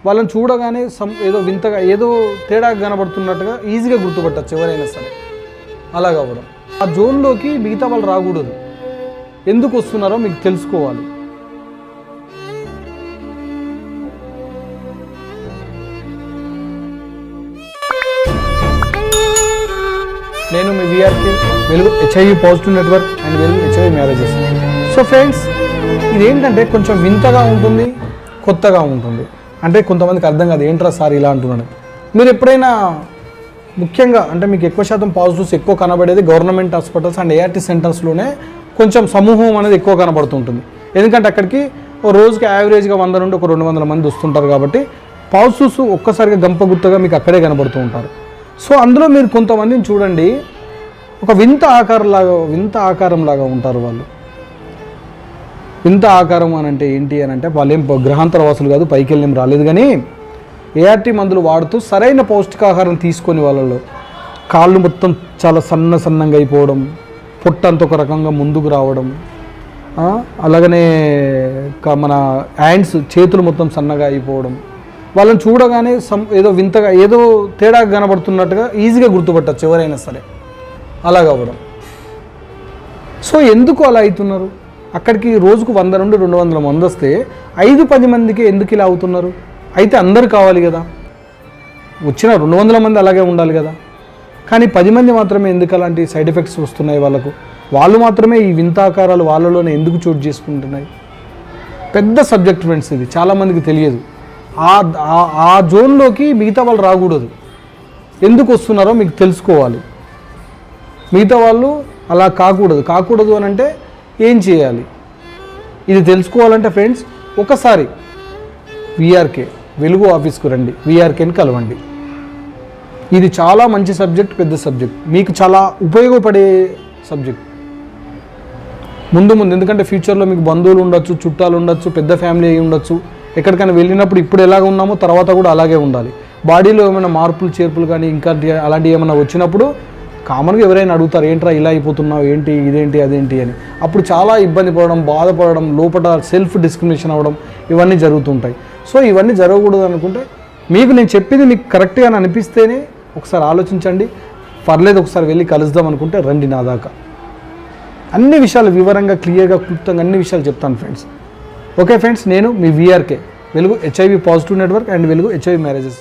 వాళ్ళని చూడగానే ఏదో వింతగా ఏదో తేడా కనబడుతున్నట్టుగా ఈజీగా గుర్తుపట్టచ్చు ఎవరైనా సరే. అలాగ అవ్వడం, ఆ జోన్లోకి మిగతా వాళ్ళు రాకూడదు. ఎందుకు వస్తున్నారో మీకు తెలుసుకోవాలి. నేను మీ వీఆర్కే, వెలుగు హెచ్ఐవి పాజిటివ్ నెట్వర్క్ అండ్ వెలుగు హెచ్ఐవి మ్యారేజెస్. సో ఫ్రెండ్స్, ఇదేంటంటే కొంచెం వింతగా ఉంటుంది, కొత్తగా ఉంటుంది. అంటే కొంతమందికి అర్థం కాదు, ఏంట్రా సార్ ఇలా అంటున్నాడు. మీరు ఎప్పుడైనా ముఖ్యంగా అంటే మీకు ఎక్కువ శాతం పాజిటివ్స్ ఎక్కువ కనబడేది గవర్నమెంట్ హాస్పిటల్స్ అండ్ ఏఆర్టీ సెంటర్స్లోనే కొంచెం సమూహం అనేది ఎక్కువ కనబడుతుంటుంది. ఎందుకంటే అక్కడికి రోజుకి యావరేజ్గా 100 నుండి 200 మంది వస్తుంటారు కాబట్టి పాజిటివ్స్ ఒక్కసారిగా గంపగుత్తగా మీకు అక్కడే కనబడుతూ ఉంటారు. సో అందులో మీరు కొంతమందిని చూడండి, ఒక వింత ఆకారంలాగా ఉంటారు. వాళ్ళు వింత ఆకారం అని అంటే ఏంటి అని అంటే వాళ్ళు ఏం గ్రహాంతర వాసులు కాదు, పైకి వెళ్ళేం రాలేదు. కానీ ఏఆర్టీ మందులు వాడుతూ సరైన పౌష్టికాహారం తీసుకొని వాళ్ళలో కాళ్ళు మొత్తం చాలా సన్నంగా అయిపోవడం, పొట్టంత ఒక రకంగా ముందుకు రావడం, అలాగనే మన హ్యాండ్స్ చేతులు మొత్తం సన్నగా అయిపోవడం, వాళ్ళని చూడగానే ఏదో వింతగా ఏదో తేడా కనబడుతున్నట్టుగా ఈజీగా గుర్తుపట్టచ్చు ఎవరైనా సరే. అలాగ అవ్వడం. సో ఎందుకు అలా అవుతున్నారు? అక్కడికి రోజుకు 100 నుండి 200 మంది వస్తే 5-10 మందికి ఎందుకు ఇలా అవుతున్నారు? అయితే అందరు కావాలి కదా, వచ్చిన 200 మంది అలాగే ఉండాలి కదా. కానీ 10 మంది మాత్రమే ఎందుకు అలాంటి సైడ్ ఎఫెక్ట్స్ వస్తున్నాయి వాళ్ళకు? వాళ్ళు మాత్రమే ఈ వింతాకారాలు వాళ్ళలోనే ఎందుకు చోటు చేసుకుంటున్నాయి? పెద్ద సబ్జెక్ట్ ఫ్రెండ్స్, ఇది చాలామందికి తెలియదు. ఆ జోన్లోకి మిగతా వాళ్ళు రాకూడదు. ఎందుకు వస్తున్నారో మీకు తెలుసుకోవాలి. మిగతా వాళ్ళు అలా కాకూడదు అని అంటే ఏం చేయాలి? ఇది తెలుసుకోవాలంటే ఫ్రెండ్స్, ఒకసారి వీఆర్కే వెలుగు ఆఫీస్కు రండి, వీఆర్కేని కలవండి. ఇది చాలా మంచి సబ్జెక్ట్, పెద్ద సబ్జెక్ట్, మీకు చాలా ఉపయోగపడే సబ్జెక్ట్ ముందు ఎందుకంటే ఫ్యూచర్లో మీకు బంధువులు ఉండొచ్చు, చుట్టాలు ఉండొచ్చు, పెద్ద ఫ్యామిలీ అయి ఉండొచ్చు. ఎక్కడికైనా వెళ్ళినప్పుడు ఇప్పుడు ఎలాగ ఉన్నామో తర్వాత కూడా అలాగే ఉండాలి. బాడీలో ఏమైనా మార్పులు చేర్పులు కానీ ఇంకా అలాంటివి ఏమైనా వచ్చినప్పుడు కామన్గా ఎవరైనా అడుగుతారు, ఏంట్రా ఇలా అయిపోతున్నావు, ఏంటి ఇదేంటి అదేంటి అని. అప్పుడు చాలా ఇబ్బంది పడడం, బాధపడడం, లోపల సెల్ఫ్ డిస్క్రిమినేషన్ అవ్వడం ఇవన్నీ జరుగుతుంటాయి. సో ఇవన్నీ జరగకూడదు అనుకుంటే మీకు నేను చెప్పింది మీకు కరెక్ట్గా అనిపిస్తేనే ఒకసారి ఆలోచించండి. పర్లేదు ఒకసారి వెళ్ళి కలుద్దాం అనుకుంటే రండి నా దాకా. అన్ని విషయాలు వివరంగా, క్లియర్గా, క్లుప్తంగా అన్ని విషయాలు చెప్తాను ఫ్రెండ్స్. ఓకే ఫ్రెండ్స్, నేను మీ వీఆర్కే, వెలుగు హెచ్ఐవి పాజిటివ్ నెట్వర్క్ అండ్ వెలుగు హెచ్ఐవి మ్యారేజెస్.